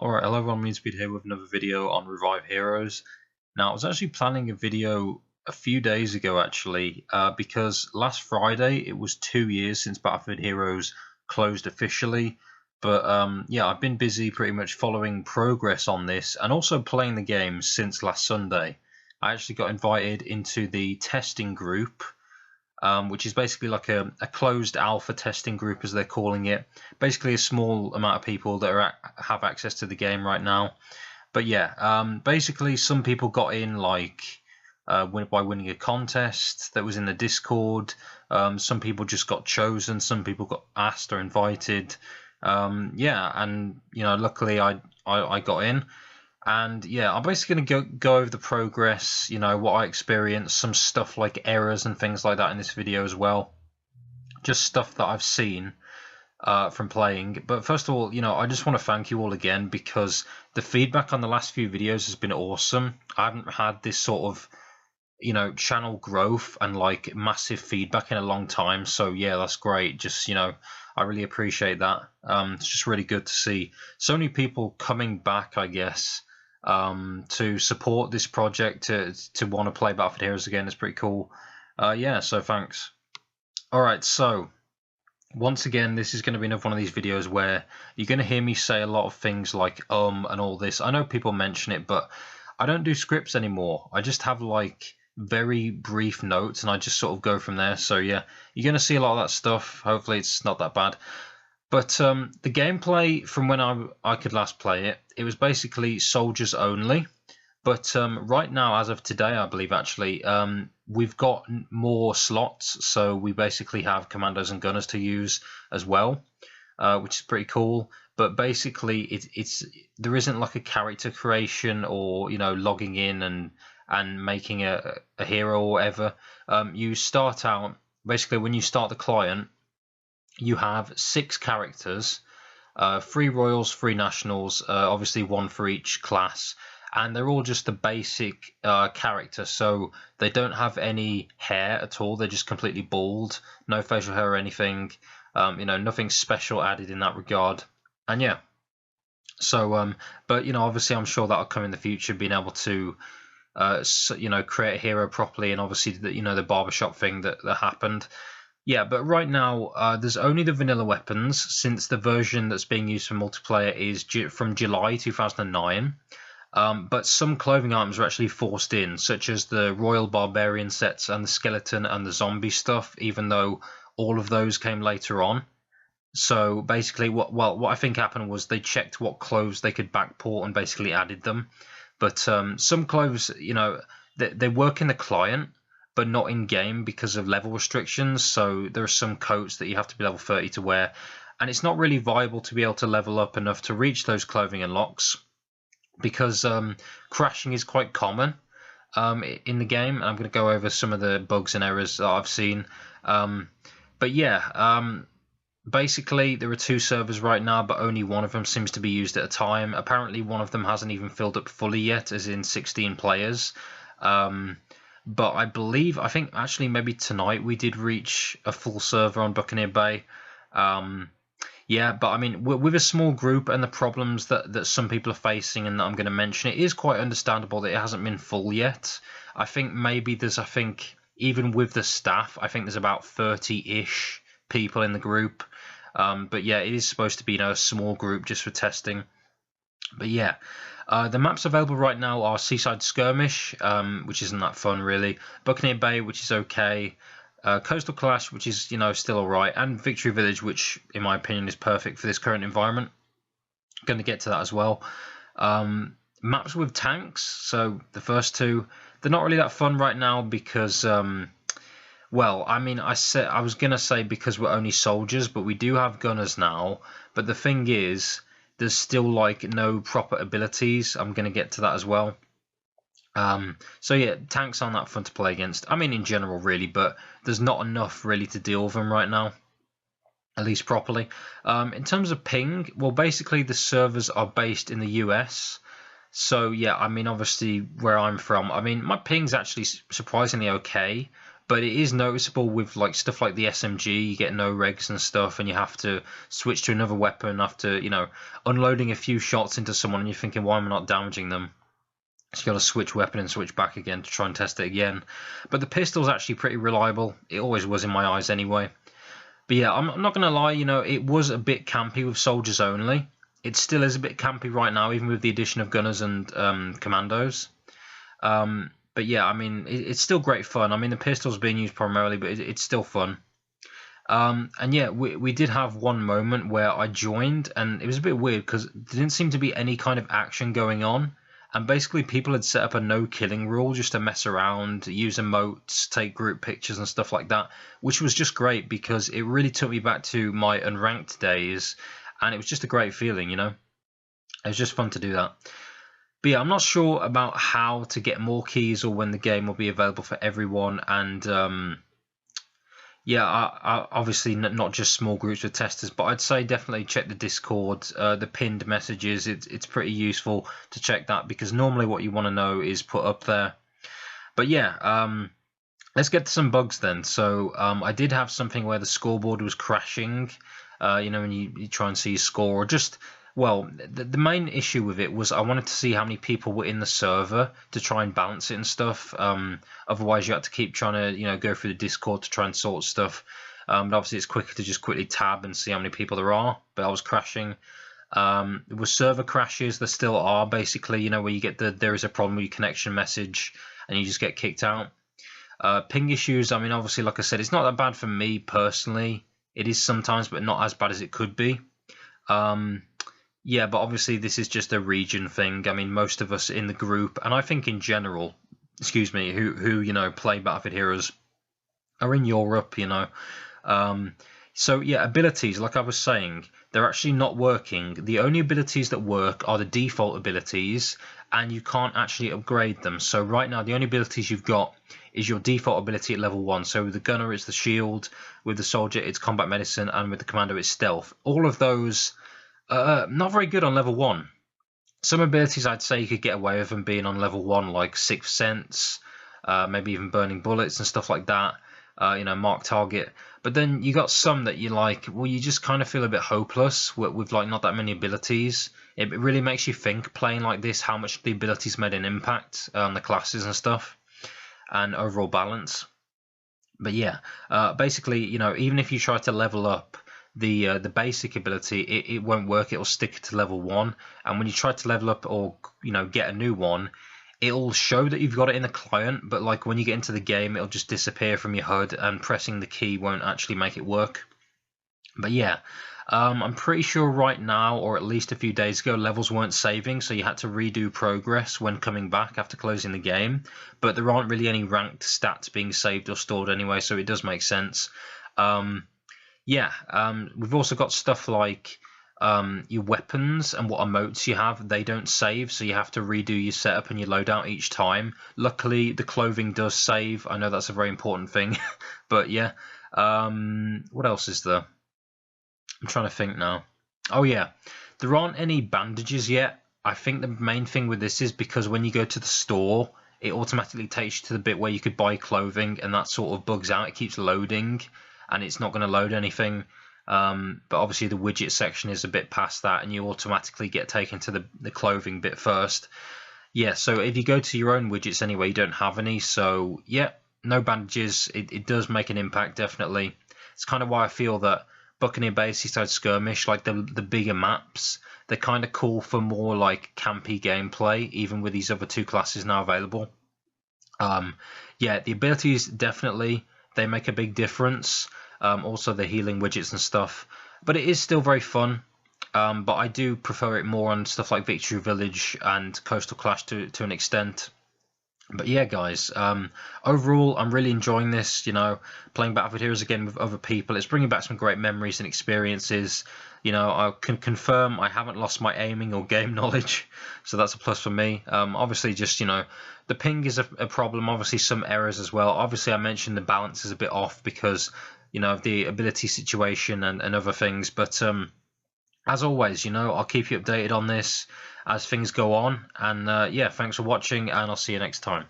Alright, hello everyone, MeanSpeed here with another video on Revive Heroes. Now, I was actually planning a video a few days ago actually, because last Friday it was 2 years since Battlefield Heroes closed officially. But yeah, I've been busy pretty much following progress on this and also playing the game since last Sunday. I actually got invited into the testing group, which is basically like a closed alpha testing group, as they're calling it. Basically, a small amount of people that have access to the game right now. But yeah, basically, some people got in like by winning a contest that was in the Discord. Some people just got chosen. Some people got asked or invited. Yeah, and luckily I got in. And yeah, I'm basically going to go over the progress, what I experienced, some stuff like errors and things like that in this video as well. Just stuff that I've seen from playing. But first of all, I just want to thank you all again, because the feedback on the last few videos has been awesome. I haven't had this sort of, channel growth and like massive feedback in a long time. So yeah, that's great. Just, I really appreciate that. It's just really good to see so many people coming back, I guess, to support this project, to want to play Battlefield Heroes again. Is pretty cool. Yeah, so thanks. Alright, so once again, this is going to be another one of these videos where you're going to hear me say a lot of things like and all this. I know people mention it, but I don't do scripts anymore. I just have like very brief notes and I just sort of go from there. So yeah, you're going to see a lot of that stuff. Hopefully it's not that bad. But the gameplay from when I could last play it, it was basically soldiers only. But right now, as of today, I believe actually, we've got more slots. So we basically have commandos and gunners to use as well, which is pretty cool. But basically, there isn't like a character creation or logging in and making a hero or whatever. You start out basically when you start the client. You have 6 characters, 3 royals, 3 nationals, obviously 1 for each class, and they're all just the basic character, so they don't have any hair at all. They're just completely bald, no facial hair or anything, nothing special added in that regard. And yeah, so but obviously I'm sure that'll come in the future, being able to create a hero properly, and obviously the barbershop thing that happened. Yeah, but right now there's only the vanilla weapons, since the version that's being used for multiplayer is from July 2009. But some clothing items are actually forced in, such as the Royal Barbarian sets and the skeleton and the zombie stuff, even though all of those came later on. So basically, what I think happened was they checked what clothes they could backport and basically added them. But some clothes, they work in the client, but not in game because of level restrictions. So there are some coats that you have to be level 30 to wear, and it's not really viable to be able to level up enough to reach those clothing unlocks, because crashing is quite common in the game. And I'm going to go over some of the bugs and errors that I've seen. But yeah, basically there are 2 servers right now, but only one of them seems to be used at a time. Apparently one of them hasn't even filled up fully yet, as in 16 players. But I think actually maybe tonight we did reach a full server on Buccaneer Bay. Yeah, but I mean, with a small group and the problems that some people are facing and that I'm going to mention, it is quite understandable that it hasn't been full yet. I think maybe even with the staff, I think there's about 30-ish people in the group. But yeah, it is supposed to be a small group just for testing. But yeah, the maps available right now are Seaside Skirmish, which isn't that fun really, Buccaneer Bay, which is okay, Coastal Clash, which is still alright, and Victory Village, which in my opinion is perfect for this current environment. Going to get to that as well. Maps with tanks, so the first 2, they're not really that fun right now because well, I mean, I was gonna say because we're only soldiers, but we do have gunners now. But the thing is, there's still like no proper abilities. I'm gonna get to that as well. So yeah, tanks aren't that fun to play against. I mean, in general, really, but there's not enough really to deal with them right now, at least properly. In terms of ping, well, basically the servers are based in the US. So yeah, I mean, obviously where I'm from, I mean, my ping's actually surprisingly okay. But it is noticeable with like stuff like the SMG, you get no regs and stuff, and you have to switch to another weapon after, you know, unloading a few shots into someone, and you're thinking, why am I not damaging them? So you got to switch weapon and switch back again to try and test it again. But the pistol's actually pretty reliable. It always was in my eyes anyway. But yeah, I'm not going to lie, you know, it was a bit campy with soldiers only. It still is a bit campy right now, even with the addition of gunners and commandos. But yeah, I mean, it's still great fun. I mean, the pistol's being used primarily, but it's still fun. And yeah, we did have one moment where I joined, and it was a bit weird because there didn't seem to be any kind of action going on. And basically, people had set up a no-killing rule just to mess around, use emotes, take group pictures and stuff like that, which was just great because it really took me back to my unranked days, and it was just a great feeling, you know? It was just fun to do that. But yeah, I'm not sure about how to get more keys or when the game will be available for everyone, and yeah, obviously not just small groups with testers, but I'd say definitely check the Discord, the pinned messages. It's pretty useful to check that because normally what you want to know is put up there. But yeah, let's get to some bugs then. So I did have something where the scoreboard was crashing. You know, when you try and see your score, or just, well, the main issue with it was I wanted to see how many people were in the server to try and balance it and stuff. Otherwise, you had to keep trying to, you know, go through the Discord to try and sort stuff. But obviously, it's quicker to just quickly tab and see how many people there are. But I was crashing. There were server crashes. There still are, basically, you know, where you get there is a problem with your connection message and you just get kicked out. Ping issues, I mean, obviously, like I said, it's not that bad for me personally. It is sometimes, but not as bad as it could be. Yeah, but obviously this is just a region thing. I mean, most of us in the group, and I think in general, excuse me, who you know play Battlefield Heroes, are in Europe, you know. So yeah, abilities, like I was saying, they're actually not working. The only abilities that work are the default abilities, and you can't actually upgrade them. So right now, the only abilities you've got is your default ability at level 1. So with the gunner, it's the shield. With the soldier, it's combat medicine, and with the commander, it's stealth. All of those. Not very good on level 1. Some abilities I'd say you could get away with them being on level 1, like Sixth Sense, maybe even Burning Bullets and stuff like that. You know, Mark Target. But then you got some that you like, well, you just kind of feel a bit hopeless with like not that many abilities. It really makes you think playing like this how much the abilities made an impact on the classes and stuff and overall balance. But yeah, basically, you know, even if you try to level up the basic ability, it won't work. It'll stick to level 1, and when you try to level up or, you know, get a new one, it'll show that you've got it in the client, but like when you get into the game, it'll just disappear from your HUD, and pressing the key won't actually make it work. But yeah, I'm pretty sure right now, or at least a few days ago, levels weren't saving, so you had to redo progress when coming back after closing the game. But there aren't really any ranked stats being saved or stored anyway, so it does make sense. Yeah, we've also got stuff like your weapons and what emotes you have. They don't save, so you have to redo your setup and your loadout each time. Luckily, the clothing does save. I know that's a very important thing. But yeah, what else is there? I'm trying to think now. Oh yeah, there aren't any bandages yet. I think the main thing with this is because when you go to the store, it automatically takes you to the bit where you could buy clothing, and that sort of bugs out. It keeps loading, and it's not going to load anything. But obviously the widget section is a bit past that, and you automatically get taken to the clothing bit first. Yeah, so if you go to your own widgets anyway, you don't have any. So yeah, no bandages. It does make an impact, definitely. It's kind of why I feel that Buccaneer Bay, Seaside Skirmish, like the bigger maps, they're kind of cool for more like campy gameplay, even with these other two classes now available. Yeah, the abilities definitely, they make a big difference. Also the healing widgets and stuff, but it is still very fun. But I do prefer it more on stuff like Victory Village and Coastal Clash to an extent. But yeah, guys, overall, I'm really enjoying this, you know, playing Battlefield Heroes again with other people. It's bringing back some great memories and experiences. You know, I can confirm I haven't lost my aiming or game knowledge, so that's a plus for me. Obviously, just, you know, the ping is a problem. Obviously, some errors as well. Obviously, I mentioned the balance is a bit off because, you know, of the ability situation and other things. But as always, you know, I'll keep you updated on this as things go on. And yeah, thanks for watching, and I'll see you next time.